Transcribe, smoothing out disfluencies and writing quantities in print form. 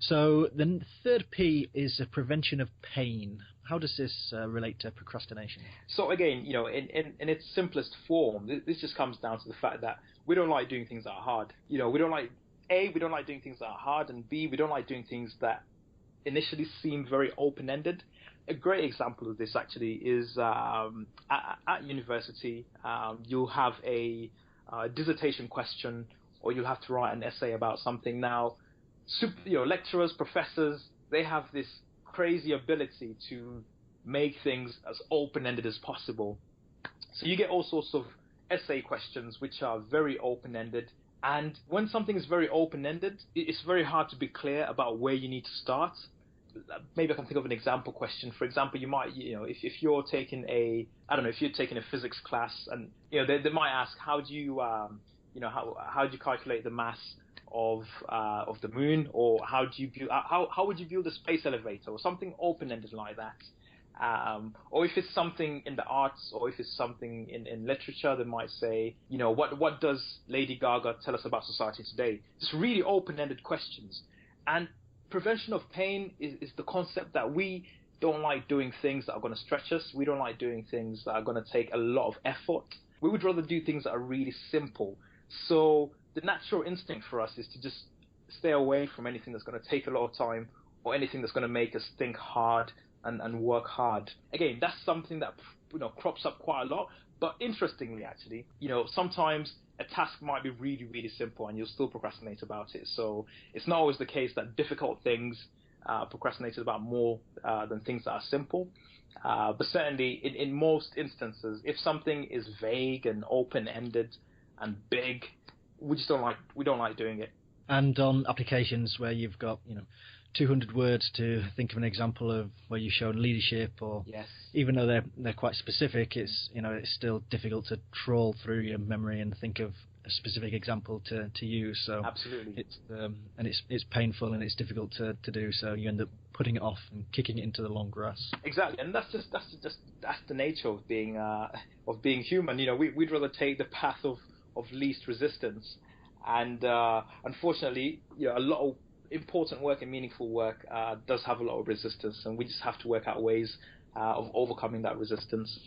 So the third P is a prevention of pain. How does this relate to procrastination? So again, in its simplest form, this just comes down to the fact that we don't like doing things that are hard. We don't like we don't like doing things that are hard, and B, we don't like doing things that initially seem very open-ended. A great example of this actually is at university. You'll have a dissertation question, or you'll have to write an essay about something. Now, lecturers, professors, they have this crazy ability to make things as open-ended as possible. So you get all sorts of essay questions which are very open-ended. And when something is very open-ended, it's very hard to be clear about where you need to start. Maybe I can think of an example question. For example, you might, if you're taking if you're taking a physics class, and they might ask, how do you calculate the mass of the moon, or how would you build a space elevator, or something open-ended like that. Or if it's something in the arts, or if it's something in literature, they might say, what does Lady Gaga tell us about society today? Just really open-ended questions. And prevention of pain is the concept that we don't like doing things that are going to stretch us. We don't like doing things that are going to take a lot of effort. We would rather do things that are really simple. So the natural instinct for us is to just stay away from anything that's going to take a lot of time, or anything that's going to make us think hard and work hard. Again, that's something that crops up quite a lot. But interestingly, actually, sometimes a task might be really, really simple, and you'll still procrastinate about it. So it's not always the case that difficult things procrastinated about more than things that are simple. But certainly, in most instances, if something is vague and open-ended and big, we don't like doing it. And on applications where you've got 200 words to think of an example of where you've shown leadership, or yes, even though they're quite specific, it's still difficult to trawl through your memory and think of a specific example to use. So absolutely, it's painful and it's difficult to do. So you end up putting it off and kicking it into the long grass. Exactly, and that's the nature of being human. We'd rather take the path of least resistance, and unfortunately, a lot of important work and meaningful work does have a lot of resistance, and we just have to work out ways of overcoming that resistance.